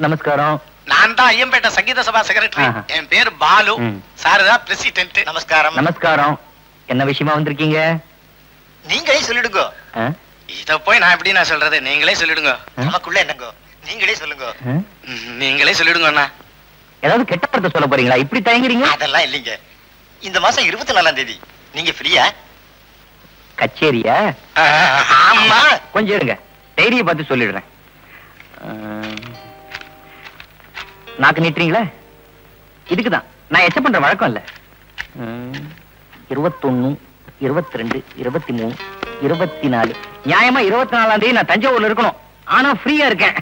நமஸ்காரம். நான் தான் ஐயம்பேட்டை சங்கீத சபா செக்ரட்டரி. என் பேரு பாலு. சார் தான் பிரசிடென்ட். நமஸ்காரம். நமஸ்காரம். என்ன விஷயமா வந்திருக்கீங்க? நீங்களே சொல்லிடுங்க. இத போய் நான் எப்படி நான் சொல்றது? நீங்களே சொல்லிடுங்க. நமக்குள்ள என்னங்க? நீங்களே சொல்லுங்க. நீங்களே சொல்லிடுங்க அண்ணா. ஏதாவது கெட்ட வார்த்தை சொல்ல போறீங்களா? இப்படி தயங்குறீங்க? அதெல்லாம் இல்லைங்க. இந்த மாசம் 24ஆம் தேதி நீங்க ஃப்ரீயா? கச்சேரியா? ஆமா. கொஞ்சம் இருங்க, டைரியை பார்த்து சொல்லிடுறேன். நாக்கு நீட்டுறீங்களா? இதுக்குதான் நான் எச்ச பண்ற வழக்கம் இல்ல. 21, 22, 23, 24. நியாயமா 24ஆம் தேதி நான் தஞ்சாவூர்ல இருக்கணும். ஆனா ஃப்ரீயா இருக்கேன்.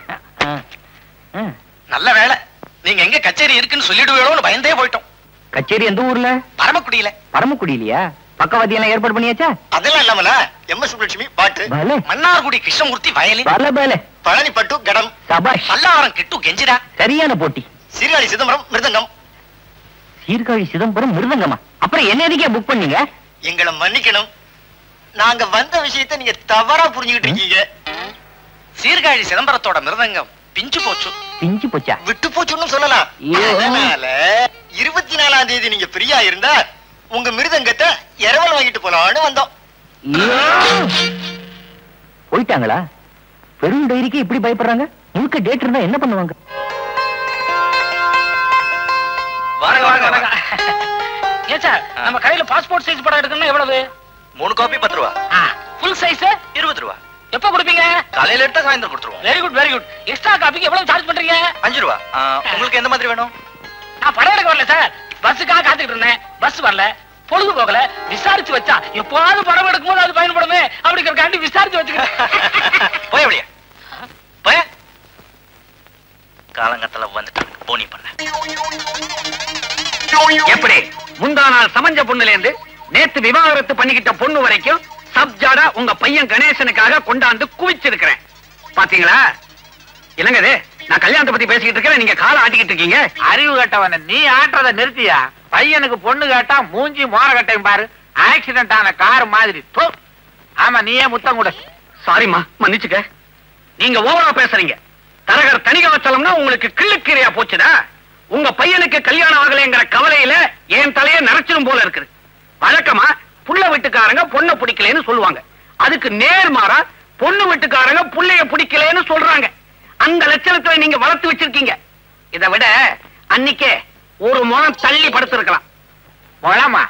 நல்ல வேலை. நீங்க எங்க கச்சேரி இருக்குன்னு சொல்லிடுவீங்களோன்னு பயந்தே போயிட்டோம். கச்சேரி எந்த ஊர்ல? பரமக்குடியில. பரமக்குடியிலையா? பக்கவாதி எல்லாம் ஏற்பாடு பண்ணியாச்சா? அதெல்லாம் இல்லாமல எம்.எஸ். சுப்புலட்சுமி பாட்டு, மன்னார்குடி கிருஷ்ணமூர்த்தி வயலின், பழனி பட்டு கடம், சபாஷ், பல்லாவரம் கிட்டு கெஞ்சிரா. சரியான போட்டி. சீர்காழி சிதம்பரம் மிருதங்கம். சீர்காழி சிதம்பரம் மிருதங்கமா? அப்புறம் என்ன எதுக்கே புக் பண்ணீங்க? எங்களை மன்னிக்கணும், நாங்க வந்த விஷயத்தை நீங்க தவறா புரிஞ்சுக்கிட்டு இருக்கீங்க. சீர்காழி சிதம்பரத்தோட மிருதங்கம் பிஞ்சு போச்சு. பிஞ்சு போச்சா? விட்டு போச்சுன்னு சொல்லலாம். அதனால 24ஆம் தேதி நீங்க ஃப்ரீயா இருந்தா உங்க மிருதங்கத்தை இரவல் வாங்கிட்டு போலான்னு வந்தோம். போயிட்டாங்களா? பெரும் டைரிக்கு இப்படி பயப்படுறாங்க. முழுக்க டேட் இருந்தா என்ன பண்ணுவாங்க? ஏன் சார், நம்ம கையில பாஸ்போர்ட் சைஸ் படம் எடுக்கணும்னா எவ்வளவு? 3 காப்பி 10 ரூபா. ஃபுல் சைஸ் 20 ரூபா. எப்ப கொடுப்பீங்க? காலையில எடுத்தா சாயந்தரம் கொடுத்துருவோம். Very good very good. Extra காப்பிக்கு எவ்வளவு சார்ஜ் பண்றீங்க? 5 ரூபா. உங்களுக்கு எந்த மாதிரி வேணும்? நான் படம் எடுக்க வரல சார், பஸ்ஸுக்காக காத்துக்கிட்டு இருந்தேன். பஸ் வரல, பொழுது போகல, விசாரிச்சு வச்சா எப்போது படம் எடுக்கும்போது அது பயன்படுமே அப்படிங்கறக்காண்டி விசாரிச்சு வச்சுக்கிட்டேன். போய் அப்படியே போய் காலங்கத்துல வந்துட்டாங்க போனி பண்ண. எப்படி முந்தா நாள் சமஞ்ச பொண்ணுல இருந்து நேத்து விவாகரத்து பண்ணிக்கிட்ட பொண்ணு வரைக்கும் சப்ஜாடா உங்க பையன் கணேசனுக்காக கொண்டாந்து குவிச்சிருக்கிறேன். பாத்தீங்களா? என்னங்க இது? நான் கல்யாணத்தை பத்தி பேசிக்கிட்டு இருக்கேன், நீங்க காலை ஆட்டிக்கிட்டு இருக்கீங்க. அறிவு கட்டவன நீ ஆட்டுறத நிறுத்தியா? பையனுக்கு பொண்ணு கேட்டா மூஞ்சி மோர கட்டையும் பாரு, ஆக்சிடென்ட் ஆன கார் மாதிரி. ஆமா, நீயே முத்தம் கூட. சாரிமா, மன்னிச்சுக்க. நீங்க ஓவரா பேசுறீங்க. தரகர் தனிகாச்சலம்னா உங்களுக்கு கிள்ளுக்கீரையா போச்சுடா. உங்க பையனுக்கு கல்யாணம் ஆகலைங்கிற கவலையில என் தலைய நரைச்சிடும் போல இருக்குது. வழக்கமா புள்ள வீட்டுக்காரங்க பொண்ணை பிடிக்கலன்னு சொல்லுவாங்க. அதுக்கு நேர்மாறா பொண்ணு வீட்டுக்காரங்க புள்ளைய பிடிக்கலன்னு சொல்றாங்க. அந்த லட்சணத்துல நீங்க வளர்த்து வச்சிருக்கீங்க. இதை விட அன்னைக்கே ஒரு முழம் தள்ளி படுத்திருக்கலாம். முழமா?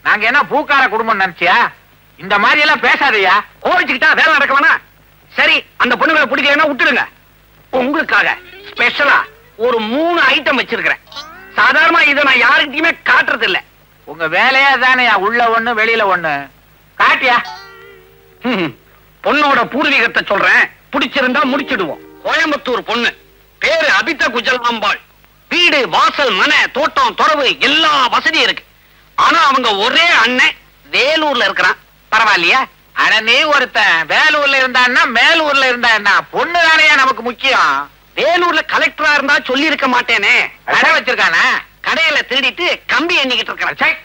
நாங்க என்ன பூக்கார குடும்பம் நினைச்சியா? இந்த மாதிரி எல்லாம் பேசாதையா. கோவிச்சுக்கிட்டா வேலை நடக்க வேணா. சரி, அந்த பொண்ணுகளை பிடிக்கலன்னா விட்டுடுங்க. உங்களுக்காக ஸ்பெஷலா ஒரு 3 ஐட்டம் வச்சிருக்கிறேன். சாதாரணமா இதை நான் யாருக்கிட்டையுமே காட்டுறது இல்ல. உங்க வேலையா தானே, உள்ள ஒண்ணு வெளியில ஒண்ணு. காட்டியா? பொண்ணோட பூர்வீகத்தை சொல்றேன், பிடிச்சிருந்தா முடிச்சிடுவோம். கோயம்புத்தூர் பொண்ணு, பேரு அபித குஜலாம்பாள். வீடு, வாசல், மனை, தோட்டம், துறவு எல்லா வசதியும் இருக்கு. ஆனா அவங்க ஒரே அண்ணன் வேலூர்ல இருக்கிறான். பரவாயில்லையா? ஆனா நீ ஒருத்தன் வேலூர்ல இருந்தான்னா மேலூர்ல இருந்தா என்ன? பொண்ணு தானே நமக்கு முக்கியம். வேலூர்ல கலெக்டரா இருந்தா சொல்லி இருக்க மாட்டேனே. கடை வச்சிருக்கானா? கடையில திருடிட்டு கம்பி எண்ணிக்கிட்டு இருக்கிறான்.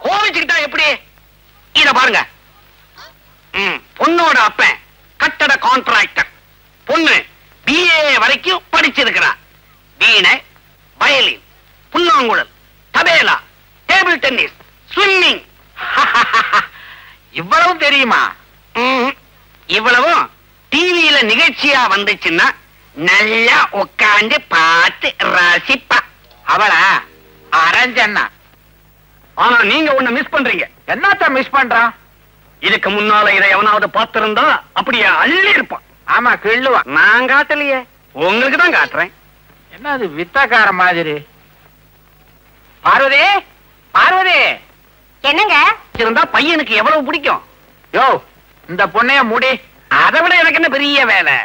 கோவிச்சுக்கிட்டா எப்படி? இத பாருங்க. பொண்ணோட அப்பன் கட்டட கான்ட்ராக்டர். பொண்ணு BA வரைக்கும் படிச்சிருக்கிறான். வீணை, வயலின், புல்லாங்குழல், தபேலா, டேபிள் டென்னிஸ், ஸ்விம்மிங். இவ்வளவும் தெரியுமா? இவ்வளவும் டிவியில நிகழ்ச்சியா வந்துச்சுன்னா நல்லா உட்காந்து பார்த்து ரசிப்பா. அவளா அரஞ்சண்ணா. ஆனா நீங்க ஒண்ணு மிஸ் பண்றீங்க. என்னத்த மிஸ் பண்றான்? இதுக்கு முன்னால இதை எவனாவது பார்த்திருந்தா அப்படியே அள்ளி இருப்பான். ஆமா, கிள்ளுவான். நான் காட்டலையே, உங்களுக்கு தான் காட்டுறேன். என்ன அது வித்தக்கார மாதிரி? பார்வதி, பார்வதி. என்னங்க? இருந்தா பையனுக்கு எவ்வளவு பிடிக்கும்? யோ, இந்த பொண்ணைய முடி. அதை விட எனக்கு என்ன பெரிய வேலை?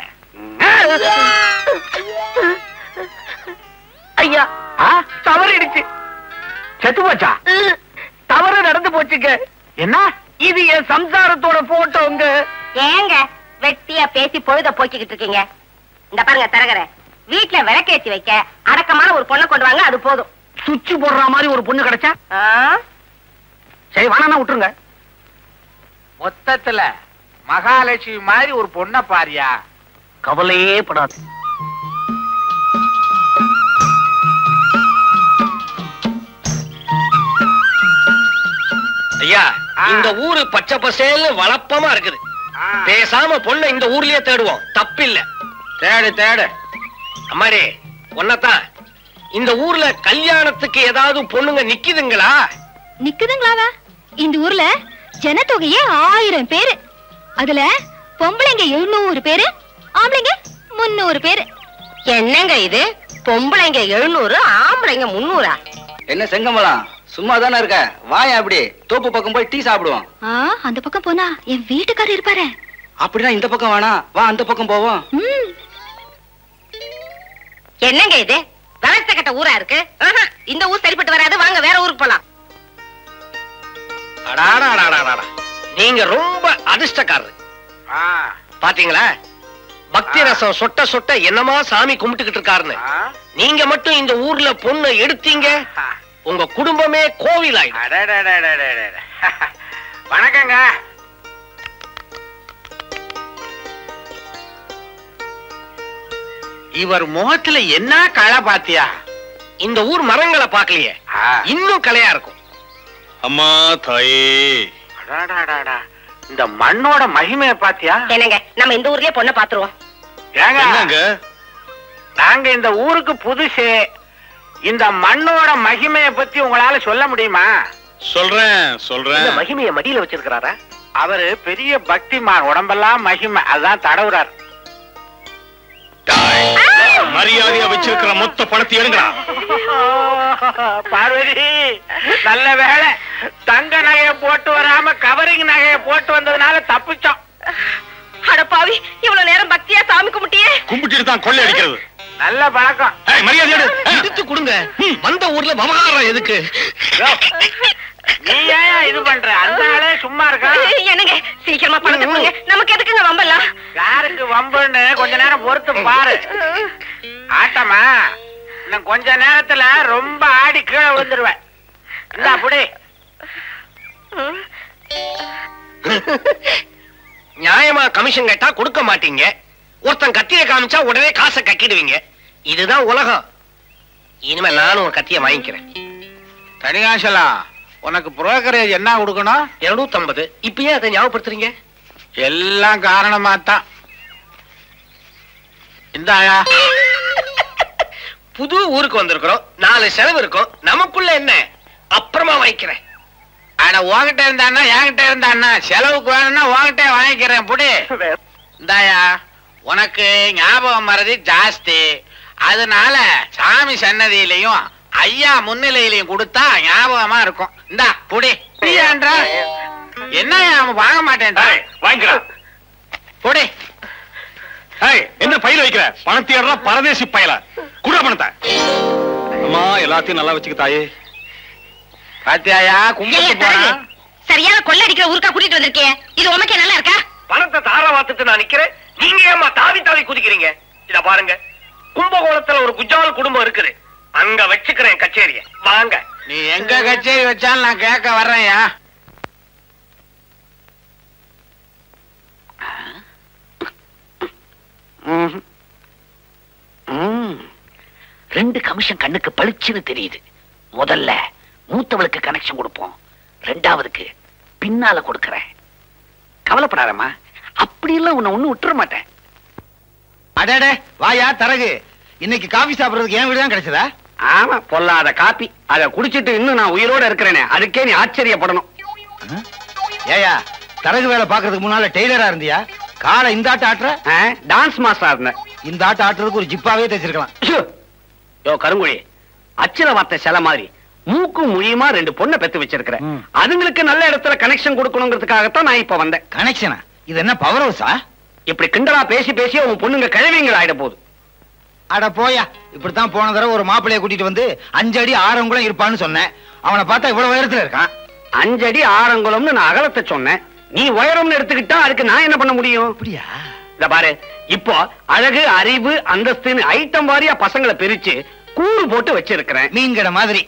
ஐயா, தவறிடுச்சு. செத்து போச்சா? தவறு நடந்து போச்சுங்க. என்ன? இது என் சம்சாரத்தோட போட்டோங்க. ஏங்க வெட்டியா பேசி பொழுத போக்கிக்கிட்டு இருக்கீங்க? இந்த பாருங்க தரகர, வீட்டுல விளக்கேத்தி வைக்க அடக்கமான ஒரு பொண்ணை கொண்டு வாங்க, அது போதும். சுவிட்ச் போடுற மாதிரி ஒரு பொண்ணு கிடைச்சா சரி, வேணா விட்டுருங்க. மொத்தத்துல மகாலட்சுமி மாதிரி ஒரு பொண்ணை பாரியா. கவலையே படாது. இந்த ஊரு பச்சை பசேல்னு வளப்பமா இருக்குது. பேசாம பொண்ணு இந்த ஊர்லயே தேடுவோம், தப்பில்ல. தேடு தேடு. அம்மாடி ஒன்னதான் இந்த ஊர்ல கல்யாணத்துக்கு ஏதாவது பொண்ணுங்க நிக்குதுங்களா? நிக்குதுங்களாவா? இந்த ஊர்ல ஜனத்தொகையே 1000 பேரு. அதுல பொம்பளைங்க 700 பேரு, ஆம்பளைங்க 300 பேரு. என்னங்க இது? பொம்பளைங்க 700, ஆம்பளைங்க 300. என்ன செங்கமலம் சும்மா தானே இருக்க? வாயா அப்படி தோப்பு பக்கம் போய் டீ சாப்பிடுவோம். அந்த பக்கம் போனா என் வீட்டுக்காரர் இருப்பாரு. அப்படின்னா இந்த பக்கம் வேணா, வா அந்த பக்கம் போவோம். என்னங்க இது? வளர்த்த கட்ட ஊரா இருக்கு. இந்த ஊர் சரிப்பட்டு வராது, வாங்க வேற ஊருக்கு போலாம். நீங்க ரொம்ப அதிர்ஷ்டக்காரரு. பாத்தீங்களா பக்தி ரசம் சொட்ட சொட்ட என்னமா சாமி கும்பிட்டுக்கிட்டு இருக்காருன்னு. நீங்க மட்டும் இந்த ஊர்ல பொண்ணு எடுத்தீங்க, உங்க குடும்பமே கோவில் ஆயிடும். வணக்கங்க. இவர் முகத்துல என்ன களை பாத்தியா? இந்த ஊர் மரங்களை பாக்கலையே, இன்னும் கலையா இருக்கும். அம்மா தாயே, இந்த மண்ணோட மகிமைய பாத்தியா? என்னங்க நம்ம இந்த ஊர்லயே பொண்ணை பாத்துருவோம். ஏங்க நாங்க இந்த ஊருக்கு புதுசு. இந்த மண்ணோட மகிமைய பத்தி உங்களால சொல்ல முடியுமா? சொல்றேன். மகிமைய மடியில வச்சிருக்கிறாரா? அவரு பெரிய பக்திமான், உடம்பெல்லாம் மகிமை, அதான் தடவுறார். மரியாதையா வச்சிருக்கிற மொத்த பணத்தை எடுங்கடா. பார்வதி, நல்ல வேலை தங்க நகைய போட்டு வராம கவரிங் நகைய போட்டு வந்ததுனால தப்பிச்சோம். அடப்பாவி, இவ்வளவு நேரம் பக்தியா சாமி கும்பிட்டியே. கும்பிட்டு தான் கொள்ளை அடிக்கிறது நல்ல பழக்கம். மரியாதை எடுத்து கொடுங்க. வந்த ஊர்ல விவகாரம் எதுக்கு? நீ ஏன் இது பண்ற? அந்த ஆளே சும்மா இருக்கா? என்னங்க சீக்கிரமா பணத்தை கொடுங்க, நமக்கு எதுக்குங்க வம்பலாம்? யாருக்கு வம்புன்னு கொஞ்ச நேரம் பொறுத்து பாரு. ஆட்டமா இன்னும் கொஞ்ச நேரத்துல ரொம்ப ஆடி கீழே விழுந்துருவேன். இந்த அப்படி நியாயமா கமிஷன் கேட்டா கொடுக்க மாட்டீங்க. ஒருத்தன் கத்திய காமிச்சா உடனே காசை கட்டிடுவீங்க. இதுதான் உலகம். இனிமே நானும் ஒரு கத்திய வாங்கிக்கிறேன். தனிகாசலா, உனக்கு புரோக்கரேஜ் என்ன கொடுக்கணும்? 250. இப்பயே அதை ஞாபகப்படுத்துறீங்க? எல்லாம் காரணமாத்தான். இந்தாயா. புது ஊருக்கு வந்திருக்கிறோம், 4 செலவு இருக்கும். நமக்குள்ள என்ன? அப்புறமா வாங்கிக்கிறேன். அட உன்கிட்ட இருந்தான்னா என்கிட்ட இருந்தான்னா செலவுக்கு வேணும்னா உன்கிட்ட வாங்கிக்கிறேன். புடி. இந்தாயா, உனக்கு ஞாபகம் மறதி ஜாஸ்தி. அதனால சாமி சன்னதியிலையும் ஐயா முன்னிலையிலையும் கொடுத்தா ஞாபகமா இருக்கும். இந்தா புடி. என்ன அவன் வாங்க மாட்டேன். வாங்கிக்கலாம். புடி. என்ன பயில வைக்கிற? பணத்தை ஏறா பரதேசி பயல. குட பணத்தை. அம்மா எல்லாத்தையும் நல்லா வச்சுக்க தாயே. பாத்தியாயா கும்பிட்டு போனா? சரியான கொள்ளை அடிக்கிற ஊருக்கா கூட்டிட்டு வந்திருக்கேன். இது உனக்கே நல்லா இருக்கா? பணத்தை தாரா வாத்துட்டு நான் நிக்கிறேன், நீங்க ஏமா தாவி தாவி குதிக்கிறீங்க? இத பாருங்க, கும்பகோணத்துல ஒரு குஜால் குடும்பம் இருக்குது, அங்க வச்சுக்கிறேன் கச்சேரிய. வாங்க. நீ எங்க கச்சேரி வச்சாலும் நான் கேட்க வர்றேன்யா. ரெண்டு கமிஷன் கண்ணுக்கு பளிச்சுன்னு தெரியுது. முதல்ல மூத்தவளுக்கு கனெக்ஷன் கொடுப்போம், ரெண்டாவதுக்கு பின்னால கொடுக்கறேன். கவலைப்படாதம்மா, அப்படி எல்லாம் உன்னை ஒண்ணு விட்டுற மாட்டேன். அடடே வாயா தரகு, இன்னைக்கு காபி சாப்பிடுறதுக்கு என் வீடு தான் கிடைச்சதா? ஆமா, பொல்லாத காப்பி. அதை குடிச்சிட்டு இன்னும் நான் உயிரோட இருக்கிறேனே, அதுக்கே நீ ஆச்சரியப்படணும். ஏயா தரகு வேலை பாக்குறதுக்கு முன்னால டெய்லரா இருந்தியா? காலை இந்த ஆட்ட ஆட்டுற? டான்ஸ் மாஸ்டரா இருந்தேன். இந்த ஆட்ட ஆட்டுறதுக்கு ஒரு ஜிப்பாவே தைச்சிருக்கலாம். யோ கருங்குழி, அச்சில வார்த்தை சில மாதிரி மூக்கும் மொழியுமா 2 பொண்ணை பெத்து வச்சிருக்கிறேன். அதுங்களுக்கு நல்ல இடத்துல கனெக்ஷன் கொடுக்கணுங்கிறதுக்காகத்தான் நான் இப்ப வந்தேன். கனெக்ஷனா? இது என்ன பவர் ஹவுஸா? இப்படி கிண்டலா பேசி பேசி உன் பொண்ணுங்க கிழவிங்கள் ஆயிட போகுது. அட போயா, இப்படித்தான் போன தடவை ஒரு மாப்பிள்ளைய கூட்டிட்டு வந்து 5 அடி ஆறங்குளம் இருப்பான்னு சொன்னேன். அவனை பார்த்தா இவ்வளவு உயரத்துல இருக்கான். 5 அடி ஆறங்குளம்னு நான் அகலத்தை சொன்னேன். நீ உயரம்னு எடுத்துக்கிட்டா அதுக்கு நான் என்ன பண்ண முடியும்? அப்படியா? இத பாரு, இப்போ அழகு, அறிவு, அந்தஸ்துன்னு ஐட்டம் வாரியா பசங்களை பிரிச்சு கூறு போட்டு வச்சிருக்கிறேன். மீன்கடை மாதிரி.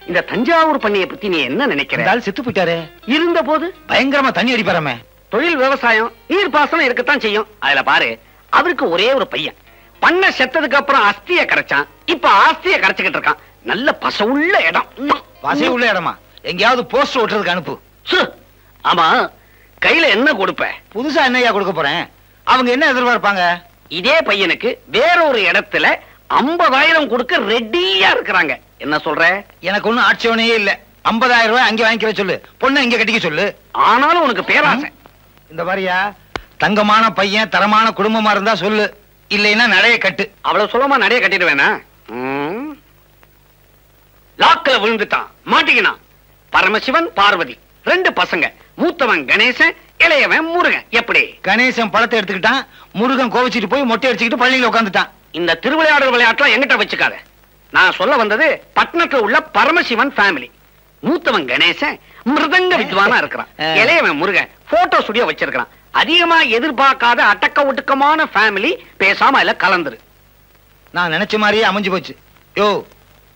இந்த தஞ்சாவூர் பண்ணிய பத்தி நீ என்ன நினைக்கிற? செத்து போயிட்டாரு. இருந்த போது பயங்கரமா தண்ணி அடிப்பாரமே. தொழில் விவசாயம், நீர் பாசனம் இருக்கத்தான் செய்யும். அதுல பாரு, அவருக்கு ஒரே ஒரு பையன். பண்ண செத்ததுக்கு அப்புறம் அஸ்திய கரைச்சான், இப்ப ஆஸ்திய கரைச்சுக்கிட்டு இருக்கான். நல்ல பசவுள்ள இடம். பசை உள்ள இடமா? எங்கேயாவது போஸ்ட் ஓட்டுறதுக்கு அனுப்பு. ஆமா, கையில என்ன கொடுப்ப? புதுசா என்னையா கொடுக்க போறேன்? அவங்க என்ன எதிர்பார்ப்பாங்க? இதே பையனுக்கு வேறொரு இடத்துல 50,000 கொடுக்க ரெடியா இருக்கிறாங்க. என்ன சொல்ற? எனக்கு ஒண்ணும் ஆட்சேபனையே இல்ல. 50,000 ரூபாய் அங்கே வாங்கிக்க சொல்லு, பொண்ணை இங்க கட்டிக்க சொல்லு. ஆனாலும் உனக்கு பேராசை. இந்த மாதிரியா தங்கமான பையன் தரமான குடும்பமா இருந்தா சொல்லு, இல்லைன்னா நடைய கட்டு. அவ்வளவு சுலமா நிறைய கட்டிடுவேனா? லாக்கல விழுந்துட்டான், மாட்டிக்கினான். பரமசிவன் பார்வதி 2 பசங்க. மூத்தவன் கணேசன், இளையவன் முருகன். எப்படி? கணேசன் பழத்தை எடுத்துக்கிட்டான், முருகன் கோவிச்சிட்டு போய் மொட்டை அடிச்சுக்கிட்டு பள்ளியில உட்காந்துட்டான். இந்த திருவிளையாடல் விளையாட்டுலாம் எங்கிட்ட வச்சுக்காத. நான் சொல்ல வந்தது பட்டணத்துல உள்ள பரமசிவன் ஃபேமிலி. மூத்தவன் கணேசன் மிருதங்க வித்வானா இருக்கிறான். இளையவன் முருகன் போட்டோ ஸ்டுடியோ வச்சிருக்கான். அதிகமா எதிர்பார்க்காத அடக்க ஒடுக்கமான ஃபேமிலி. பேசாம இல்ல கலந்துரு. நான் நினைச்ச மாதிரியே அமைஞ்சு போச்சு. யோ,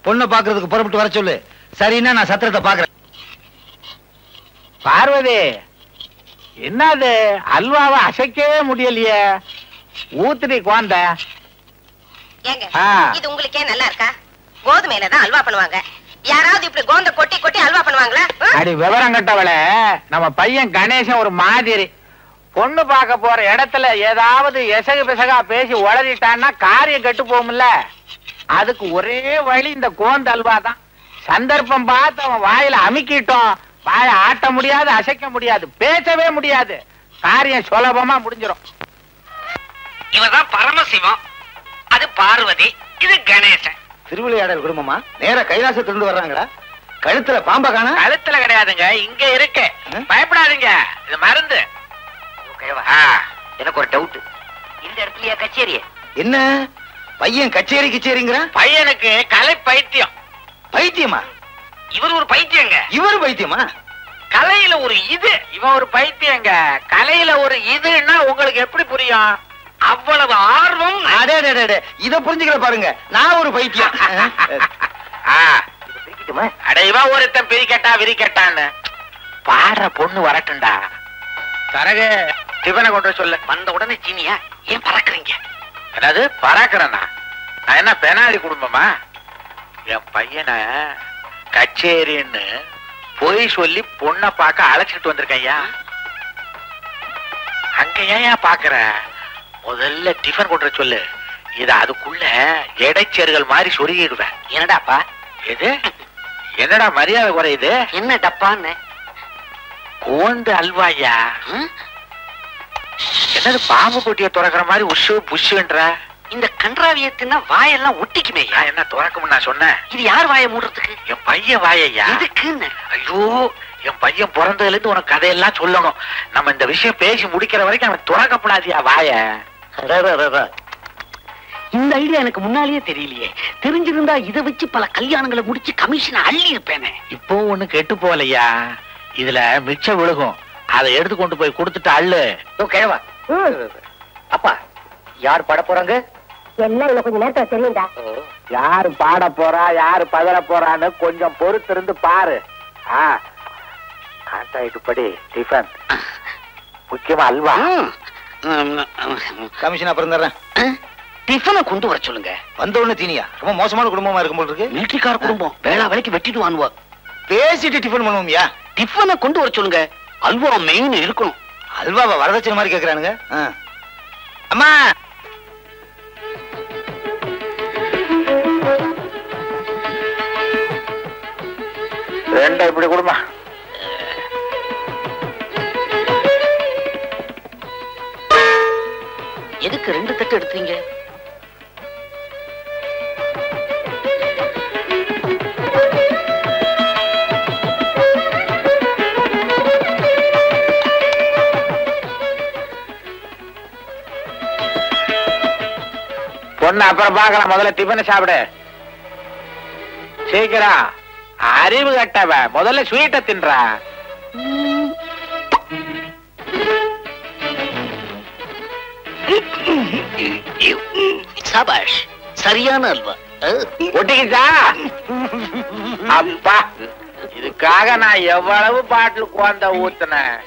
பொண்ணை பாக்குறதுக்கு புறப்பட்டு வர சொல்லு. சரின்னா நான் சத்திரத்தை பாக்குறேன். பார்வதி, என்னது அல்வாவை அசைக்கவே முடியலையே? ஊத்துடி குழந்த. ஏங்க, இது உங்களுக்கே நல்லா இருக்கா? கோதுமையில தான் அல்வா பண்ணுவாங்க. யாராவது இப்படி கோந்த கொட்டி கொட்டி அல்வா பண்ணுவாங்களா? அடி விவரம் கட்டவளே, நம்ம பையன் கணேசன் ஒரு மாதிரி. பொண்ணு பார்க்க போற இடத்துல ஏதாவது எசகு பிசகா பேசி உளறிட்டான்னா காரியம் கெட்டு போகும்ல. அதுக்கு ஒரே வழி இந்த கோந்த அல்வா தான். சந்தர்ப்பம் பார்த்து அவன் வாயில அமுக்கிட்டோம், வாய ஆட்ட முடியாது, அசைக்க முடியாது, பேசவே முடியாது. காரியம் சுலபமா முடிஞ்சிடும். இவதான் பரமசிவம், அது பார்வதி, இது கணேசன். திருவிளையாடல் குடும்பமா? நேர கைலாசத்திலிருந்து வர்றாங்கடா. கழுத்துல பாம்ப காண? கழுத்துல கிடையாதுங்க, இங்க இருக்கு. பயப்படாதீங்க, இது மருந்து. எனக்கு ஒரு டவுட். இந்த இடத்துலயா கச்சேரி? என்ன பையன் கச்சேரி கிச்சேரிங்கிற? பையனுக்கு கலை பைத்தியம். பைத்தியமா? இவர் ஒரு பைத்தியங்க. இவரு பைத்தியமா? கலையில ஒரு இது, இவன் ஒரு பைத்தியங்க. கலையில ஒரு இதுன்னா உங்களுக்கு எப்படி புரியும்? அவ்வளவு ஆர்வம். இத புரிஞ்சுக்கல பாருங்க. நான் ஒரு பைத்தியம். அடைவா ஒருத்தன் பிரிக்கட்டா விரிக்கட்டான்னு பாடுற பொண்ணு வரட்டும்டா. தரக டிபனை கொண்டு சொல்ல. வந்த உடனே சீனியா ஏன் பறக்குறீங்க? அதாவது பறக்கிறேன்னா நான் என்ன பெனாலி குடும்பமா? என் பையனை கச்சேரின்னு போய் சொல்லி பொண்ணை பார்க்க அழைச்சிட்டு வந்திருக்கையா. அங்க ஏன் பாக்குற? முதல்ல டிஃபன் கொண்டு சொல்லு. இத அதுக்குள்ள இடைச்சேர்கள் மாதிரி சொருகிடுவேன். என்னடாப்பா எது? என்னடா மரியாதை குறையுது? என்ன டப்பான்னு? கோந்து அல்வாயா? என்னது பாம்பு குட்டிய துறக்கிற மாதிரி உஷு புஷுன்ற? இந்த கன்றாவியத்தின்னா வாயெல்லாம் ஒட்டிக்குமே. என்ன துறக்கும்னு நான் சொன்னேன்? இது யார் வாயை மூடுறதுக்கு? என் பையன் வாயையா? எதுக்குன்னு? ஐயோ, என் பையன் பிறந்ததுல இருந்து உனக்கு கதையெல்லாம் சொல்லணும். நம்ம இந்த விஷயம் பேசி முடிக்கிற வரைக்கும் அவன் துறக்கப்படாதியா வாய. இந்த ஐடியா எனக்கு முன்னாலேயே தெரியலையே. தெரிஞ்சிருந்தா இதை வச்சு பல கல்யாணங்களை முடிச்சு கமிஷனை அள்ளி இருப்பேனே. இப்போ ஒண்ணு கெட்டு போகலையா? இதுல மிச்சம் விழுகும். அதை எடுத்து கொண்டு போய் கொடுத்துட்டு அள்ளு. கிழவா அப்பா, யார் பாட போறாங்க? எல்லாம் இன்னும் கொஞ்சம் நேரத்துல தெரியும்டா. யாரு பாட போறா, யாரு பதற போறான்னு கொஞ்சம் பொறுத்து இருந்து பாரு. கான்ட்ராக்ட் படி டிஃபன், முக்கியமா அல்வா. கமிஷன் அப்புறம் தர்றேன். டிஃபனை கொண்டு வர சொல்லுங்க. வந்த உடனே தீனியா? ரொம்ப மோசமான குடும்பமா இருக்கும் போல இருக்கு. மிலிட்டரிக்கார குடும்பம். வேளா வேலைக்கு வெட்டிட்டு வாங்குவா. பேசிட்டு டிஃபன் பண்ணுவோம்யா. டிஃபனை கொண்டு வர சொல்லுங்க. அல்வா மெயின் இருக்கணும். அல்வாவை வரதட்சணை மாதிரி கேக்குறானுங்க. அம்மா, ரெண்டா இப்படி கொடுமா. எதுக்கு 2 தட்டு எடுத்தீங்க? பொண்ணு அப்புறம் பார்க்கலாம், முதல்ல டிஃபனை சாப்பிடு. சீக்கிரம். அறிவு கட்டவ, முதல்ல ஸ்வீட்டை தின்றா. சபாஷ், சரியான அல்வா. ஒட்டிக்கிச்சா? அப்பா, இதுக்காக நான் எவ்வளவு பாட்டில் குழந்த ஊத்துனேன்.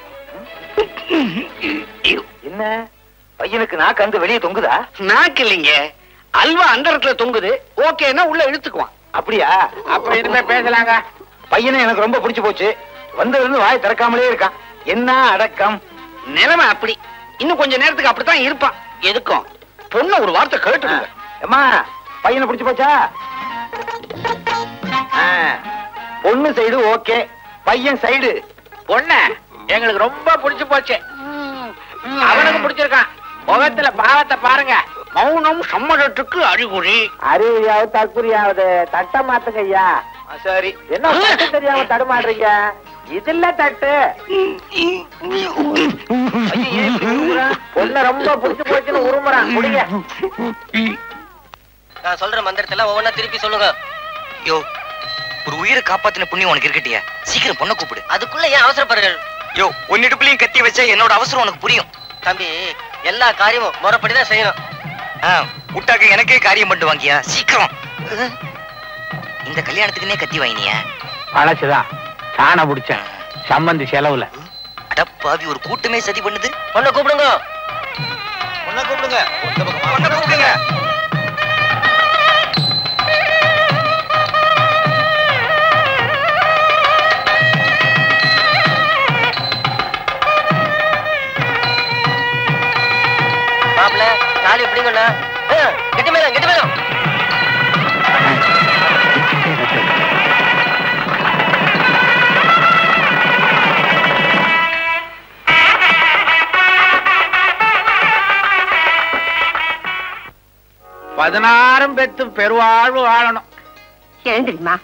என்ன பையனுக்கு நாக்கு அங்க வெளியே தொங்குதா? நாக்கு இல்லைங்க, அல்வா அந்த இடத்துல தொங்குது. ஓகேன்னா உள்ள இழுத்துக்குவான். அப்படியா? அப்ப இனிமே பேசலாங்க. பையனை எனக்கு ரொம்ப பிடிச்சு போச்சு. வந்ததுல இருந்து வாய் திறக்காமலே இருக்கான். என்ன அடக்கம்? நிலைமை அப்படி. இன்னும் கொஞ்ச நேரத்துக்கு அப்படித்தான் இருப்பான். எதுக்கும் பொண்ணு ஒரு வார்த்தை கேட்டுடுங்க. அம்மா பையனை பிடிச்சு போச்சா? பொண்ணு சைடு ஓகே, பையன் சைடு பொண்ணு எங்களுக்கு ரொம்ப பிடிச்சு போச்சு. அவனுக்கு பிடிச்சிருக்கான். முகத்துல பாவத்தை பாருங்க. மௌனம் சம்மதத்துக்கு அறிகுறி. அறிவியாவது தற்குறியாவது தட்ட மாத்துங்க ஐயா. சரி. என்ன தட்டு தெரியாம தடுமாடுறீங்க? இதுல தட்டு. பொண்ணு ரொம்ப பிடிச்சு போச்சுன்னு உருமுறான். முடிங்க. நான் சொல்ற மந்திரத்தெல்லாம் ஒவ்வொன்னா திருப்பி சொல்லுங்க. யோ, ஒரு உயிரை காப்பாத்தின புண்ணியம் உனக்கு இருக்கட்டியா? சீக்கிரம் பொண்ணை கூப்பிடு. அதுக்குள்ள ஏன் அவசரப்படுறீர்கள்? யோ, உன்னிடுப்புலயும் கத்தி வச்சா என்னோட அவசரம் உனக்கு புரியும். தம்பி, எல்லா காரியமும் முறைப்படிதான் செய்யணும். முட்டாக்க எனக்கே காரியம் பண்ணிட்டு வாங்கியா சீக்கிரம். இந்த கல்யாணத்துக்குன்னே கத்தி வாங்கினியா? பழச்சுதான் சாண பிடிச்சேன் சம்பந்தி செலவுல. அடப்பாவி, ஒரு கூட்டமே சதி பண்ணுது. பொண்ணை கூப்பிடுங்க. பொண்ணை கூப்பிடுங்க. பொண்ணை கூப்பிடுங்க. மாப்பிள்ள தாலி எப்படிங்கண்ணா? கெட்டி மேலும் கெட்டி மேலும். பதினாறும் பெத்து பெருவாழ்வு வாழணும். எழுந்திரிமா,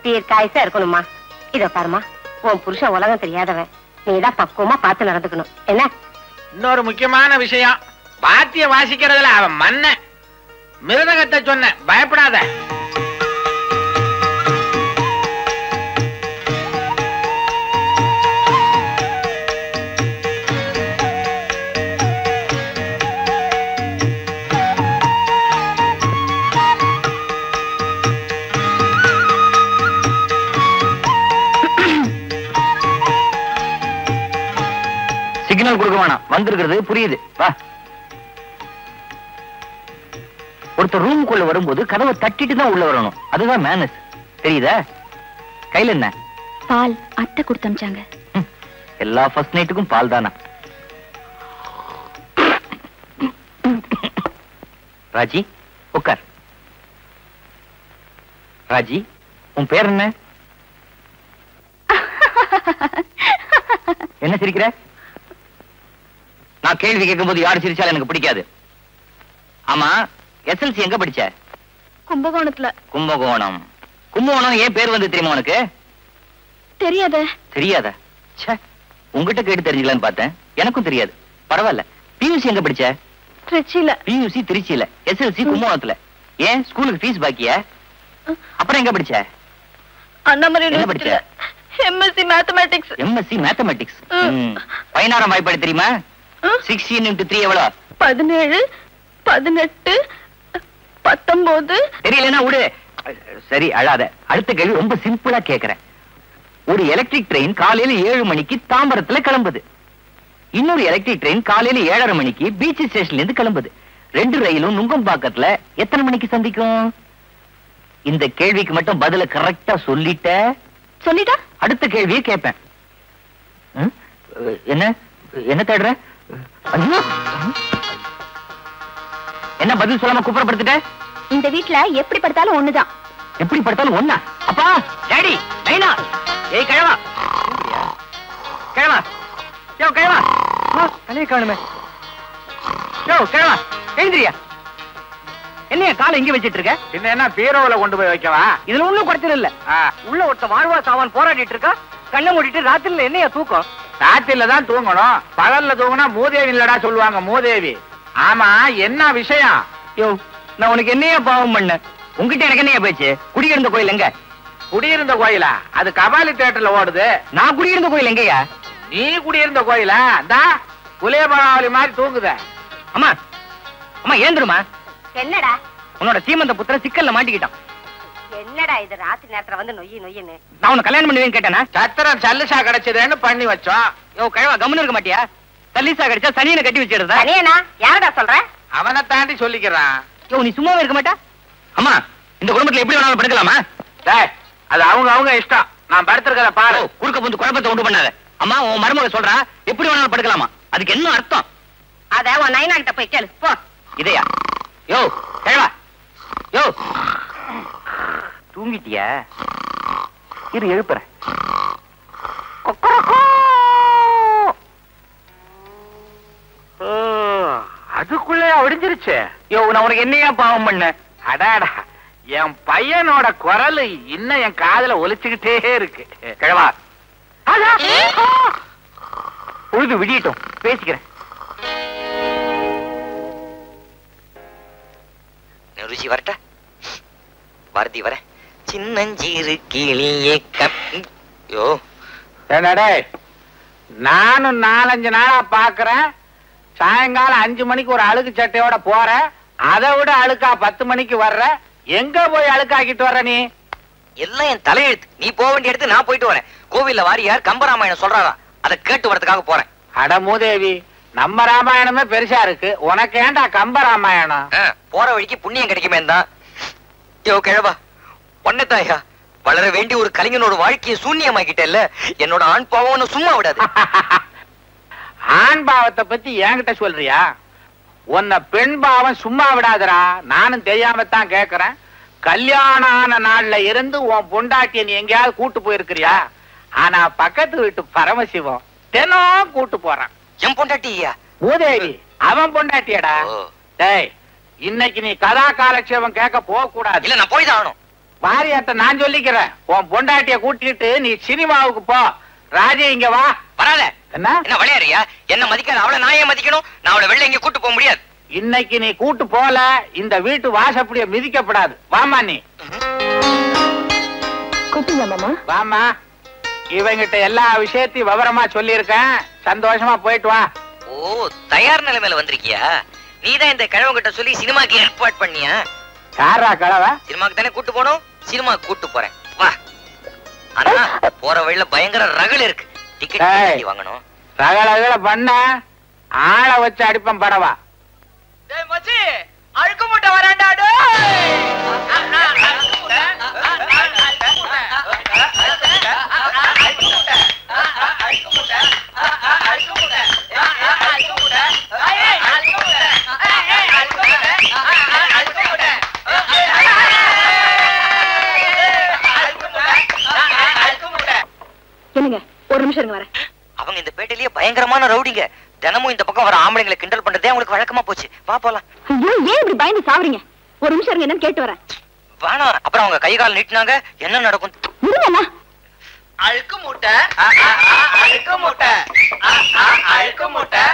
தீர்க்காயசா இருக்கணுமா. இத பாருமா, உன் புருஷன் உலகம் தெரியாதவன். நீதான் பக்குவமா பார்த்து நடந்துக்கணும். என்ன? இன்னொரு முக்கியமான விஷயம், பாத்திய வாசிக்கிறதுல அவன் மன்ன. மிருதகத்தை சொன்ன, பயப்படாத. சிக்னல் கொடுக்க வேணாம், வந்திருக்கிறது புரியுது. வா. ஒருத்தர் ரூமுக்குள்ள வரும்போது கதவை தட்டிட்டு தான் உள்ள வரணும். அதுதான் மேனஸ். தெரியுதா? கையில என்ன? பால் அத்தை கொடுத்தமிச்சாங்க. எல்லா ஃபர்ஸ்ட் நைட்டுக்கும் பால் தானா? ராஜி உட்கார். ராஜி, உன் பேர் என்ன? என்ன சிரிக்கிற? நான் கேள்வி கேட்கும் போது யாரு சிரிச்சாலும் எனக்கு பிடிக்காது. ஆமா, எஸ்எல்சி எங்க படிச்ச? கும்பகோணத்துல. கும்பகோணம். கும்பகோணம் ஏன் பேர் வந்து தெரியுமா உனக்கு? தெரியாத. தெரியாத? ச்சே, உங்ககிட்ட கேட்டு தெரிஞ்சுக்கலான்னு பார்த்தேன். எனக்கும் தெரியாது. பரவாயில்ல. பியூசி எங்க படிச்ச? திருச்சியில. பியூசி திருச்சியில, எஸ்எல்சி கும்பகோணத்துல. ஏன் ஸ்கூலுக்கு ஃபீஸ் பாக்கியா? அப்புறம் எங்க படிச்ச? அண்ணாமலை என்ன படிச்ச? MSc mathematics. MSc mathematics. 16ஆம் வாய்ப்பாடு தெரியுமா? 16 into 3 எவ்வளவு? 17, 18, 19. தெரியலன்னா விடு. சரி, அழாத. அடுத்த கேள்வி ரொம்ப சிம்பிளா கேக்குறேன். ஒரு எலக்ட்ரிக் ட்ரெயின் காலையில 7 மணிக்கு தாம்பரத்துல கிளம்புது. இன்னொரு எலக்ட்ரிக் ட்ரெயின் காலையில 7:30 மணிக்கு பீச் ஸ்டேஷன்ல இருந்து கிளம்புது. 2 ரயிலும் நுங்கம்பாக்கத்துல எத்தனை மணிக்கு சந்திக்கும்? இந்த கேள்விக்கு மட்டும் பதில கரெக்டா சொல்லிட்டா அடுத்த கேள்வியை கேட்பேன். என்ன என்ன தேடுற? என்ன பதில் சொல்லாம குப்புறப்படுத்திட்ட? இந்த வீட்ல எப்படி படுத்தாலும் ஒண்ணுதான். எப்படி படுத்தாலும் ஒண்ணா? அப்பா, டாடி, நைனா, ஏய் கிழவா, கிழவா, யோ கிழவா, தலையை காணுமே. யோ கிழவா, எழுந்திரியா. என்னைய காலை இங்க வச்சிட்டு இருக்க? பின்ன என்ன பீரோல கொண்டு போய் வைக்கவா? இதுல ஒண்ணும் குறைச்சல் இல்ல. உள்ள ஒருத்த வாழ்வா சாவான் போராடிட்டு இருக்கா. கண்ணை மூடிட்டு ராத்திரில என்னைய தூக்கம்? ராத்திரில தான் தூங்கணும். பகல்ல தூங்கினா மூதேவி இல்லடா சொல்லுவாங்க. மூதேவி. ஆமா, என்ன விஷயம்? யோ, நான் உனக்கு என்னையா பாவம் பண்ண? உங்ககிட்ட எனக்கு என்னையா பேச்சு? குடியிருந்த கோயில் எங்க? குடியிருந்த கோயிலா? அது கபாலி தியேட்டர்ல ஓடுது. நான் குடியிருந்த கோயில் எங்கயா? நீ குடியிருந்த கோயிலா? இந்தா குலேபராவளி மாதிரி தூங்குத. அம்மா, அம்மா ஏந்துருமா. என்னடா உன்னோட சீமந்த புத்திர சிக்கல்ல மாட்டிக்கிட்டான். என்னடா இது ராத்திரி நேரத்துல வந்து நொய்யின்னு? நான் உன்னை கல்யாணம் பண்ணுவேன்னு கேட்டேனா? சத்திரம் சல்லுசா கிடைச்சதுன்னு பண்ணி வச்சோம். யோ கிழவா, கம்முன்னு இருக்க மாட்டியா? தல்லிசா கிடைச்சா சனியனை கட்டி வச்சிடுறதா? சனியனா? யாரடா சொல்ற? அவனை தாண்டி சொல்லிக்கிறான். யோ, நீ சும்மாவே இருக்க மாட்டா? அம்மா, இந்த குடும்பத்துல எப்படி வேணாலும் படுக்கலாமா? டேய், அது அவங்க இஷ்டம். நான் படுத்திருக்கத பாரு. குறுக்க வந்து குழப்பத்தை உண்டு பண்ணாத. அம்மா உன் மருமக சொல்றா எப்படி வேணாலும் படுக்கலாமா? அதுக்கு என்ன அர்த்தம்? அத உன் நைனா கிட்ட போய் கேளு போ. இதையா? யோ கேளா யோ தூங்கிட்டியா? இரு எழுப்புறேன். அதுக்குள்ளே ஒடிஞ்சிருச்சு. யோ நான் உனக்கு என்னையா பாவம் பண்ண? அடாடா, என் பையனோட குரல் இன்னும் என் காதுல ஒலிச்சுக்கிட்டே இருக்கு. கிழவா பொழுது விடியட்டும் பேசிக்கிறேன். ருசி வரட்ட பாரதி வர சின்னஞ்சீரு கிளியே யோ என்னடே, நானும் 4-5 நாளா பாக்குறேன். சாயங்காலம் 5 மணிக்கு ஒரு அழுக்கு சட்டையோட போற, அதை விட அழுக்கா 10 மணிக்கு வர்ற. எங்க போய் அழுக்காக்கிட்டு வர்ற நீ? எல்லாம் என் தலையெழுத்து. நீ போக வேண்டிய இடத்துக்கு நான் போயிட்டு வரேன். கோவில்ல வாரியார் கம்பராமாயணம் சொல்றாரா, அதை கேட்டு வரதுக்காக போறேன். அட மூதேவி, நம்ம ராமாயணமே பெருசா இருக்கு, உனக்கு ஏண்டா கம்ப ராமாயணம்? போற வழிக்கு புண்ணியம் கிடைக்குமே தான். யோ கிழவா ஒன்னதாயா, வளர வேண்டிய ஒரு கலைஞனோட வாழ்க்கையை சூன்யமாக்கிட்டேல்ல. என்னோட ஆண் பாவம் சும்மா விடாது. ஆண் பாவத்தை பத்தி என்கிட்ட சொல்றியா? உன்னை பெண் பாவம் சும்மா விடாதரா. நானும் தெரியாமத்தான் கேக்குறேன். கல்யாணம் ஆன நாள்ல இருந்து உன் பொண்டாட்டிய நீ எங்கேயாவது கூட்டு போயிருக்கிறியா? ஆனா பக்கத்து வீட்டு பரமசிவம் தினம் கூட்டு போறான். என் பொண்டாட்டியா? மூதேவி அவன் பொண்டாட்டியடா. டேய், இன்னைக்கு நீ கதா காலட்சேபம் கேட்க போக கூடாது. இல்ல நான் போய்தான் ஆகணும். வாரியாட்ட நான் சொல்லிக்கிறேன். உன் பொண்டாட்டிய கூட்டிட்டு நீ சினிமாவுக்கு போ. ராஜே இங்க வா. வராத. என்ன என்ன விளையாடுறியா? என்ன மதிக்காத அவளை நான் ஏன் மதிக்கணும்? நான் அவளை வெளில எங்க கூட்டு போக முடியாது. இன்னைக்கு நீ கூட்டு போல, இந்த வீட்டு வாசப்படிய மிதிக்கப்படாது. வாமா நீ. கூப்பிடுங்க மாமா. வாமா, இவங்கிட்ட எல்லா விஷயத்தையும் விவரமா சொல்லியிருக்கேன். சந்தோஷமா போயிட்டு வா. ஓ, தயார் நிலைமையில வந்திருக்கியா? நீதான் இந்த கிழவங்கிட்ட சொல்லி சினிமாக்கு ஏற்பாடு பண்ணியா? யாரா கலவ? சினிமாக்கு தானே கூட்டு போனோம், சினிமாக்கு கூட்டு போறேன் வா. ஆனா போற வழியில பயங்கர ரகள் இருக்கு. டிக்கெட் வாங்கணும். ரகள பண்ண ஆளை வச்சு அடிப்பேன் படவா. அழுக்கு மூட்டை வராண்டாடு. என்னங்க, ஒரு நிமிஷம் இருங்க வரேன். அவங்க இந்த பேட்டையிலேயே பயங்கரமான ரவுடிங்க. தினமும் இந்த பக்கம் வர ஆம்பளைங்களை கிண்டல் பண்றதே அவங்களுக்கு வழக்கமா போச்சு. வா போலாம். ஐயோ, ஏன் இப்படி பயந்து சாவறீங்க? ஒரு நிமிஷம் இருங்க, என்னன்னு கேட்டு வரேன். வேணாம், அப்புறம் அவங்க கை கால் நீட்டினாங்க என்ன நடக்கும்? இருங்கண்ணா. அழுக்கு மூட்டை, அழுக்கு மூட்டை, அழுக்கு மூட்டை,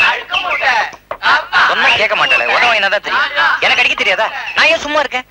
அழுக்கு மூட்டை. சொன்னா கேட்க மாட்டாளே, உதவ என்னதான் தெரியும். எனக்கு அடிக்க தெரியாதா? நான் ஏன் சும்மா இருக்கேன்?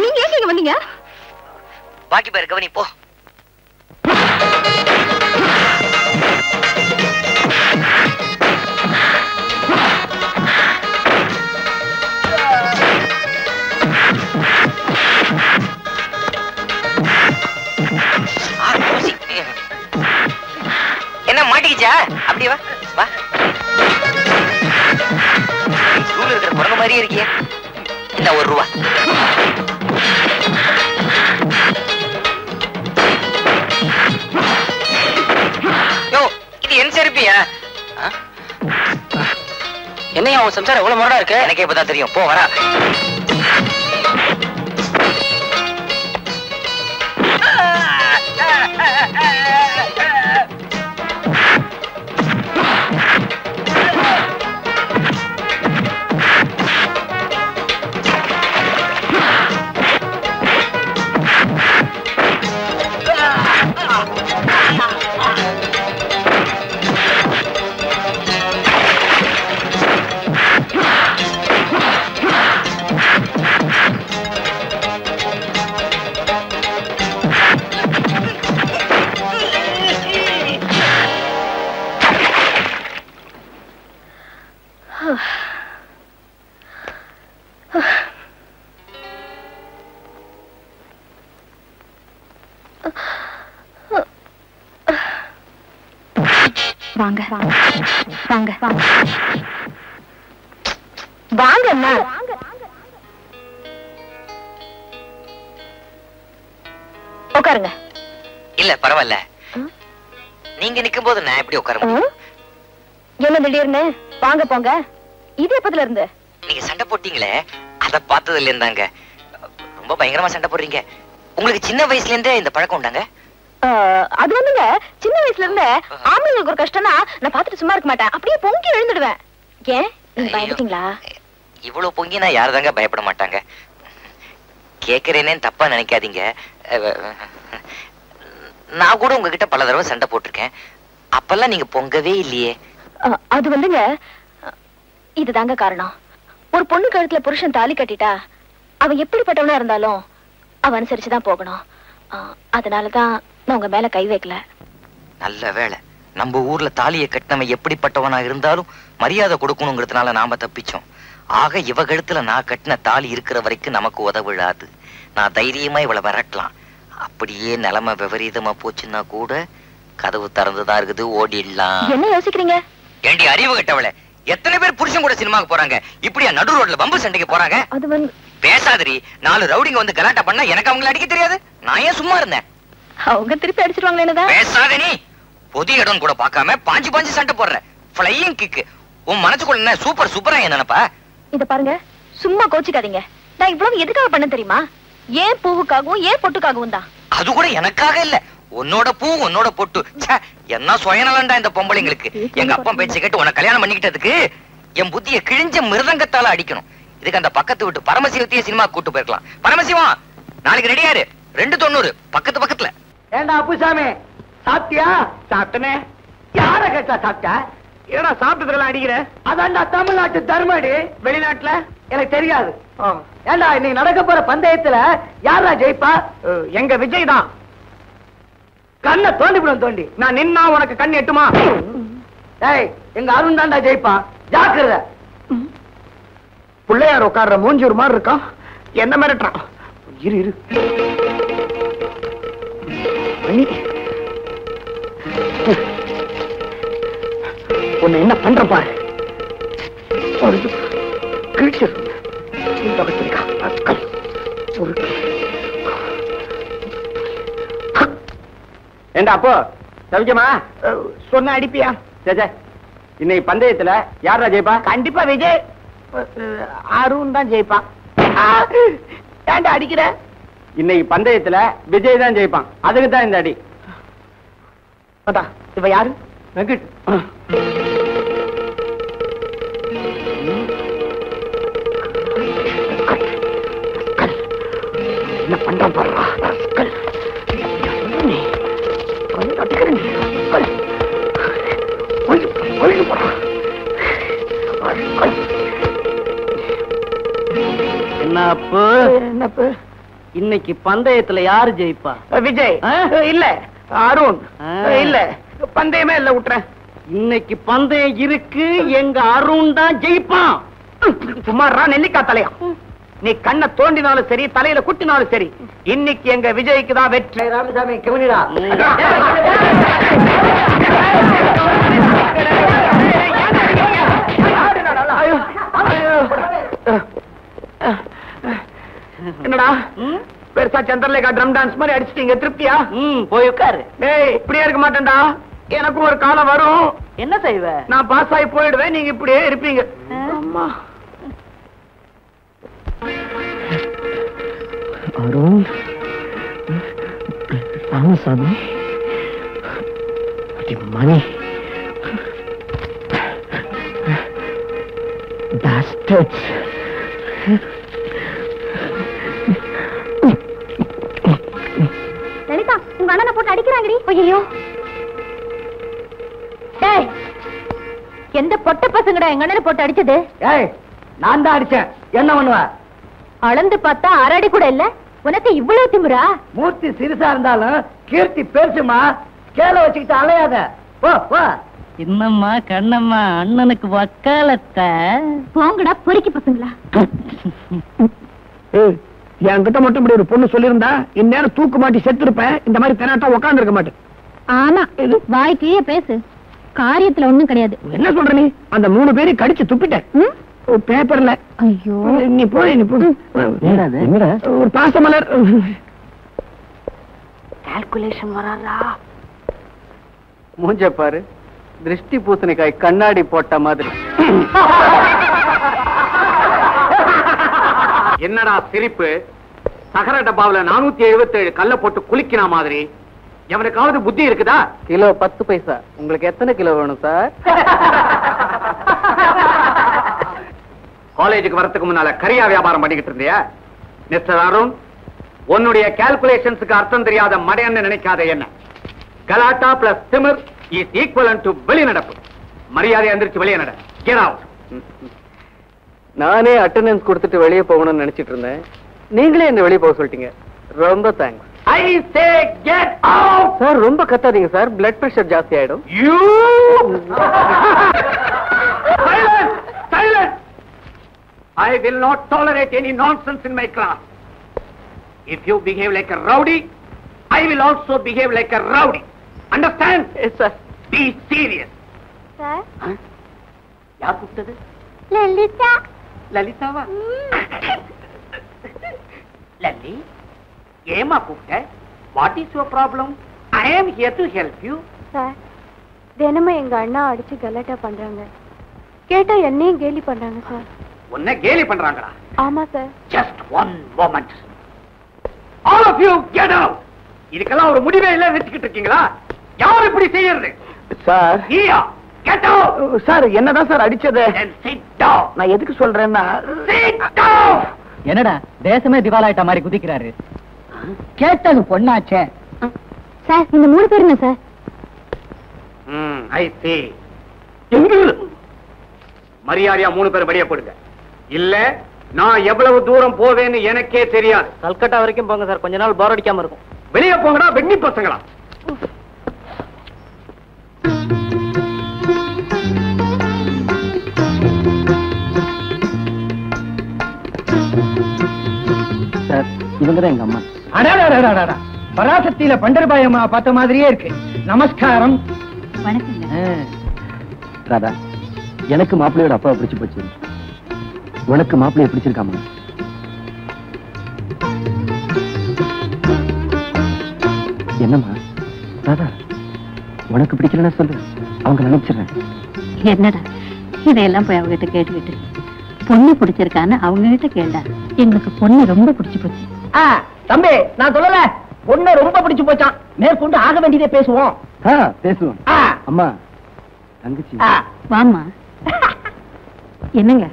நீங்க ஏன் வந்தீங்க? பாக்கி பேர் கவனி போ. என்ன மாட்டிக்கிச்சா? அப்படி வா வா. ஸ்கூல் இருக்கிற குரங்கு மாதிரியே இருக்கிய. இந்த ₹1. யோ, இது என் செருப்பியா? என்னையா உன் சம்சாரம் எவ்வளவு முரடா இருக்கு? எனக்கே இப்பதான் தெரியும். போ வரா. வாங்க வாங்க வாங்க வாங்க அண்ணா. உட்காருங்க. இல்ல பரவாயில்ல, நீங்க நிக்கும் போது நான் எப்படி உட்கார முடியும்? என்ன திடீர்னு வாங்க போங்க? இது எப்பதுல இருந்து? நீங்க சண்டை போட்டீங்களே, அத பார்த்ததுல இருந்தாங்க. ரொம்ப பயங்கரமா சண்டை போடுறீங்க. உங்களுக்கு சின்ன வயசுல இருந்தே இந்த பழக்கம் உண்டாங்க? அது வந்துங்க, சின்ன வயசுல இருந்தே ஆம்பளைங்களுக்கு ஒரு கஷ்டம்னா நான் பார்த்துட்டு சும்மா இருக்க மாட்டேன், அப்படியே பொங்கி எழுந்துடுவேன். ஏன் நீங்க பயந்துட்டீங்களா? இவ்வளவு பொங்கி நான் யாருதாங்க பயப்பட மாட்டாங்க. கேக்குறேனேன்னு தப்பா நினைக்காதீங்க. நான் கூட உங்ககிட்ட பல தடவை சண்டை போட்டிருக்கேன், அப்பெல்லாம் நீங்க பொங்கவே இல்லையே. அது வந்துங்க, இதுதாங்க காரணம். ஒரு பொண்ணு கழுத்துல புருஷன் தாலி கட்டிட்டா அவன் எப்படிப்பட்டவனா இருந்தாலும் அவன் அனுசரிச்சுதான் போகணும். அதனாலதான் நான் உங்க மேல கை வைக்கல. நல்ல வேளை, நம்ம ஊர்ல தாலியை கட்டினவன் எப்படிப்பட்டவனா இருந்தாலும் மரியாதை கொடுக்கணுங்கிறதுனால நாம தப்பிச்சோம். ஆக இவ கழுத்துல நான் கட்டின தாலி இருக்கிற வரைக்கும் நமக்கு உதவிடாது. நான் தைரியமா இவளை விரட்டலாம். அப்படியே நிலைமை விபரீதமா போச்சுன்னா கூட கதவு திறந்துதான் இருக்குது, ஓடிடலாம். என்ன யோசிக்கிறீங்க? ஏண்டி அறிவு கட்டவளை, எத்தனை பேர் புருஷன் கூட சினிமாக்கு போறாங்க, இப்படியா நடு ரோட்ல பம்பு சண்டைக்கு போறாங்க? அது வந்து பேசாதரி. 4 ரவுடிங்க வந்து கலாட்டா பண்ணா எனக்கு அவங்களை அடிக்க தெரியாது, நான் ஏன் சும்மா இருந்தேன்? அவங்க திருப்பி அடிச்சிருவாங்களே. பேசாத நீ. பொது இடம் கூட பார்க்காம பாஞ்சு பாஞ்சு சண்டை போடுற. Flying kick. உன் மனசுக்குள்ள என்ன சூப்பர் சூப்பரா என்னப்பா? இத பாருங்க, சும்மா கோச்சிக்காதீங்க. நான் இவ்வளவு எதுக்காக பண்ண தெரியுமா? ஏன் பூவுக்காகவும் ஏன் பொட்டுக்காகவும் தான். அது கூட எனக்காக இல்ல, உன்னோட பூ உன்னோட பொட்டு. என்ன சுயநலண்டா இந்த பொம்பளைங்களுக்கு. எங்க அப்பா பேச்சு கேட்டு உன்னை கல்யாணம் பண்ணிக்கிட்டதுக்கு என் புத்திய கிழிஞ்ச மிருதங்கத்தால அடிக்கணும். இதுக்கு அந்த பக்கத்து விட்டு பரமசிவத்தையே சினிமா கூட்டு போயிருக்கலாம். பரமசிவம், நாளைக்கு ரெடியாரு. 290 பக்கத்து பக்கத்துல. ஏண்டா அப்புசாமி, சாப்பிட்டியா? சாப்பிட்டனே. யார கேட்டா சாப்பிட்டா? ஏடா சாப்பிட்டதுலாம் அடிக்கிற? அதான்டா தமிழ்நாட்டு தர்மடி. வெளிநாட்டுல எனக்கு தெரியாது. ஏண்டா இன்னைக்கு நடக்க போற பந்தயத்துல யாரா ஜெயிப்பா? எங்க விஜய் தான். கண்ணை தோண்டிவிடும் தோண்டி. நான் நின்னா உனக்கு கண் எட்டுமா? ஏய், எங்க அருண் தான்டா ஜெயிப்பான், ஜாக்கிரதை. பிள்ளையார் உட்கார்ற மூஞ்சூர் மாதிரி இருக்கான், என்ன மிரட்டுறான். இரு இரு. உன்னை என்ன பண்ற பாரு. ஏண்டா அப்போ சவிக்கமா சொன்ன அடிப்பியா? இன்னைக்கு பந்தயத்துல யாரா ஜெயிப்பா? கண்டிப்பா விஜய். அருண் தான் ஜெயிப்பான். ஏண்டா அடிக்கிற? இன்னைக்கு பந்தயத்துல விஜய் தான் ஜெயிப்பான், அதுக்கு தான் இந்த அடி. இவ யாரு? வெங்கட். என்ன பண்றான் பாருடா. என்னப்பு இன்னைக்கு பந்தயத்துல யாரு ஜெயிப்பா? விஜய் இல்ல, அருண் இல்ல. பந்தயமே இல்ல, விட்டுறேன். இன்னைக்கு பந்தயம் இருக்கு, எங்க அருண் தான் ஜெயிப்பான். சும்மாறா நெல்லிக்கா தலையா. நீ கண்ணை தோண்டினாலும் சரி, தலையில குட்டினாலும் சரி, இன்னைக்கு எங்க விஜய்க்கு தான் வெற்றி. ராமசாமி கவனிடா. என்னடா பெருசா சந்திரலேகா ட்ரம் டான்ஸ் மாதிரி அடிச்சிட்டீங்க, திருப்தியா? போய் உட்காரு. ஏய், இப்படியே இருக்க மாட்டேன்டா, எனக்கும் ஒரு காலம் வரும். என்ன செய்வ? நான் பாஸ் ஆகி போயிடுவேன், நீங்க இப்படியே இருப்பீங்க. அம்மா அருண், ராமசாமி, மணி, bastards. லலிதா, உங்க அண்ணனை போட்டு அடிக்கிறாங்கடி. ஐயோ, டேய், எந்த பொட்ட பசங்கடா எங்க அண்ணனை போட்டு அடிச்சது? ஏய், நான் தான் அடிச்சேன். என்ன பண்ணுவ? அளந்து பார்த்தா 1/2 அடி கூட இல்ல. உனக்கு இவ்வளவு திமிரா? மூர்த்தி சிறுசா இருந்தாலும் கீர்த்தி பெருசுமா. கேள வச்சுக்கிட்டு அலையாத. போ போ. என்னம்மா கண்ணம்மா அண்ணனுக்கு வக்காலத்த போங்கடா பொறுக்கி பசங்களா. என்கிட்ட மட்டும் இப்படி ஒரு பொண்ணு சொல்லியிருந்தா இந்நேரம் தூக்கு மாட்டி செத்து இருப்பேன். இந்த மாதிரி தெனாட்டா உட்கார்ந்து இருக்க மாட்டேன். ஆமா வாய்க்கே பேசு, காரியத்துல ஒண்ணும் கிடையாது. என்ன சொல்ற நீ? அந்த 3 பேரையும் கடிச்சு துப்பிட்டேன் பேப்பர்ல. ஐயோ நீ போய் ஒரு பாசமலர். கால்குலேஷன் வராதா? மூஞ்ச பாரு, திருஷ்டி பூசணிக்காய் கண்ணாடி போட்ட மாதிரி. என்னடா சிரிப்பு? சகர டப்பாவுல 477 கல்ல போட்டு குளிக்கிற மாதிரி. எவனுக்காவது புத்தி இருக்குதா? கிலோ 10 பைசா. உங்களுக்கு எத்தனை கிலோ வேணும் சார்? காலேஜுக்கு வரதுக்கு முன்னால கரியா வியாபாரம் பண்ணிக்கிட்டு இருந்தியா? மிஸ்டர் அருண், உன்னுடைய கால்குலேஷன்ஸுக்கு அர்த்தம் தெரியாத மடையன்னு நினைக்காத. என்ன கலாட்டா பிளஸ் திமிர் இஸ் ஈக்குவலன்ட் டு வெளிநடப்பு. மரியாதை எந்திரிச்சு வெளியே நட. Get out. நானே அட்டெண்டன்ஸ் கொடுத்துட்டு வெளியே போகணும்னு நினைச்சிட்டு இருந்தேன். நீங்களே என்ன வெளியே போக சொல்லிட்டீங்க. ரொம்ப thanks. I say get out. Sir ரொம்ப கத்தாதீங்க சார், பிளட் பிரஷர் ஜாஸ்தி ஆயிடும். You silence, silence. I will not tolerate any nonsense in my class. If you behave like a rowdy, I will also behave like a rowdy. Understand? Yes sir. Be serious. Sir யார் கூப்பிட்டது? லலிதா. லலிதாவா? லல்லி, ஏமா கூப்பிட்ட? What is your problem? I am here to help you. Sir தினமும் எங்க அண்ணா அடிச்சு கலாட்டா பண்றாங்க. கேட்டா என்னையும் கேலி பண்றாங்க சார். உன்னை கேலி பண்றாங்களா? ஆமா sir. Just one moment. All of you get out. இதுக்கெல்லாம் ஒரு முடிவே இல்ல வெச்சிட்டு இருக்கீங்களா? யார் இப்படி செய்யறது? Sir ஹியா get out. சார் என்னதான் சார் அடிச்சது? Then sit down. நான் எதுக்கு சொல்றேன்னா Sit down. என்னடா தேசமே திவாலாயிட்ட மாதிரி குதிக்கிறாரு? கேட்டது பொண்ணாச்சே. சார் இந்த 3 பேர் என்ன சார்? I see. மரியாதையா 3 பேர் வெளியே போடுங்க. இல்ல நான் எவ்வளவு தூரம் போவேன்னு எனக்கே தெரியாது. கல்கட்டா வரைக்கும் போங்க சார், கொஞ்ச நாள் போர் அடிக்காம இருக்கும். வெளியே போங்கடா வெண்ணி பசங்களா. சார் இவங்கதான் எங்க அம்மா. அடாடாடாடாடா, பராசக்தியில பண்டர்பாயம்மா பார்த்த மாதிரியே இருக்கு. நமஸ்காரம். வணக்கங்க. ராதா, எனக்கு மாப்பிள்ளையோட அப்பாவை பிடிச்சு போச்சு. உனக்கு மாப்பிள்ளைய பிடிச்சிருக்காமா? என்னம்மா ராதா, உனக்கு பிடிக்கலன்னா சொல்லு, அவங்க நினைச்சிடுறேன். என்னடா இதையெல்லாம் போய் அவங்ககிட்ட கேட்டுக்கிட்டு பொண்ணு பிடிச்சிருக்கான்னு அவங்க கிட்ட கேட்டா. எங்களுக்கு பொண்ணு ரொம்ப பிடிச்சு போச்சு. தம்பி நான் சொல்லல, பொண்ணு ரொம்ப பிடிச்சு போச்சான். மேற்கொண்டு ஆக வேண்டியதே பேசுவோம். பேசுவோம். அம்மா தங்கச்சி வாமா. என்னங்க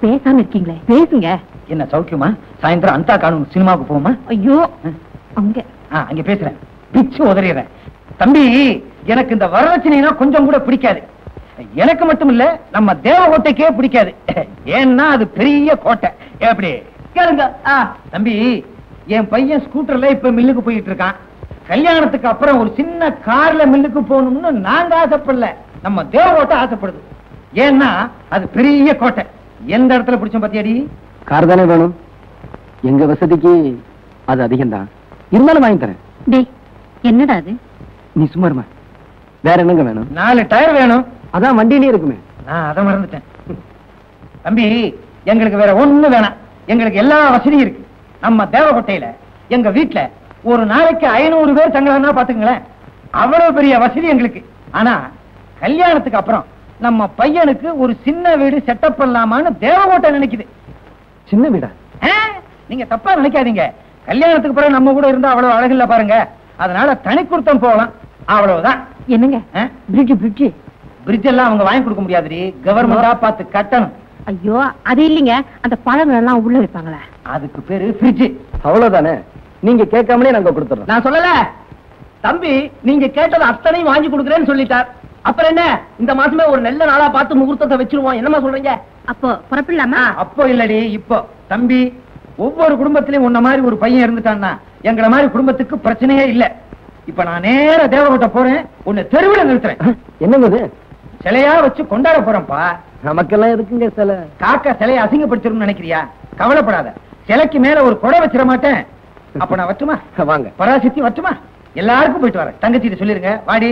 பேசாம இருக்கீங்களே, பேசுங்க. என்ன சௌக்கியமா? சாயந்தரம் அந்த காணும் சினிமாவுக்கு போமா? ஐயோ அங்க அங்க பேசுறேன், பிச்சு உதறிடுறேன். தம்பி எனக்கு இந்த வரதட்சணைனா கொஞ்சம் கூட பிடிக்காது. எனக்கு மட்டும் இல்ல, நம்ம தேவகோட்டைக்கே பிடிக்காது. ஏன்னா அது பெரிய கோட்டை. எப்படி கேளுங்க தம்பி, என் பையன் ஸ்கூட்டர்ல இப்ப மில்லுக்கு போயிட்டு இருக்கான். கல்யாணத்துக்கு அப்புறம் ஒரு சின்ன கார்ல மில்லுக்கு போகணும்னு நாங்க ஆசைப்படல, நம்ம தேவகோட்டை ஆசைப்படுது. ஏன்னா அது பெரிய கோட்டை. எந்த இடத்துல பிடிச்சோம் பத்தியாடி? கார் தானே வேணும். எங்க வசதிக்கு அது அதிகம் தான், இருந்தாலும் வாங்கி தரேன். டேய் என்னடா அது? நீ சும்மா இருமா. வேற என்னங்க வேணும்? 4 டயர் வேணும். அதான் வண்டியிலே இருக்குமே. நான் அதை மறந்துட்டேன். தம்பி எங்களுக்கு வேற ஒண்ணு வேணாம், எங்களுக்கு எல்லா வசதியும் இருக்கு. நம்ம தேவகோட்டையில எங்க வீட்டுல ஒரு நாளைக்கு 500 பேர் தங்கலன்னா பாத்துங்களேன், அவ்வளவு பெரிய வசதி எங்களுக்கு. ஆனா கல்யாணத்துக்கு அப்புறம் நம்ம பையனுக்கு ஒரு சின்ன வீடு செட்டப் பண்ணலாமான்னு தேவகோட்டை நினைக்குது. சின்ன வீடா? நீங்க தப்பா நினைக்காதீங்க. கல்யாணத்துக்கு பிறகு நம்ம கூட இருந்தா அவ்வளவு அழகு இல்ல பாருங்க. அதனால தனி கொடுத்தம் போகலாம், அவ்வளவுதான். என்னங்க பிரிட்ஜ் எல்லாம் அவங்க வாங்கி கொடுக்க முடியாதுடி, கவர்மெண்டா பார்த்து கட்டணும். ஐயோ அது இல்லைங்க, அந்த பழங்கள் எல்லாம் உள்ள வைப்பாங்களா, அதுக்கு பேரு ஃப்ரிட்ஜ். அவ்வளவுதானே, நீங்க கேட்காமலே நாங்க கொடுத்துறோம். நான் சொல்லல தம்பி, நீங்க கேட்டது அத்தனையும் வாங்கி கொடுக்குறேன்னு சொல்லிட்டார். அப்புறம் என்ன, இந்த மாசமே ஒரு நல்ல நாளா பார்த்து முகூர்த்தத்தை வச்சிருவோம். என்னமா சொல்றீங்க? அப்போ புறப்படலாமா? அப்போ இல்லடி, இப்போ. தம்பி ஒவ்வொரு குடும்பத்திலயும் உன்ன மாதிரி ஒரு பையன் இருந்துட்டான்னா எங்களை மாதிரி குடும்பத்துக்கு பிரச்சனையே இல்ல. இப்ப நான் நேர தேவகோட்டை போறேன், உன்னை தெருவில் நிறுத்துறேன். என்னங்க இது? சிலையா வச்சு கொண்டாட போறோம்ப்பா. நமக்கெல்லாம் எதுக்குங்க சிலை? காக்கா சிலையை அசிங்கப்படுத்திடும் நினைக்கிறியா? கவலைப்படாத, சிலைக்கு மேல ஒரு கொடை வச்சிட மாட்டேன். அப்ப நான் வட்டுமா? வாங்க. பராசக்தி வட்டுமா? எல்லாருக்கும் போயிட்டு வரேன். தங்கச்சிட்டு சொல்லிருங்க. வாடி.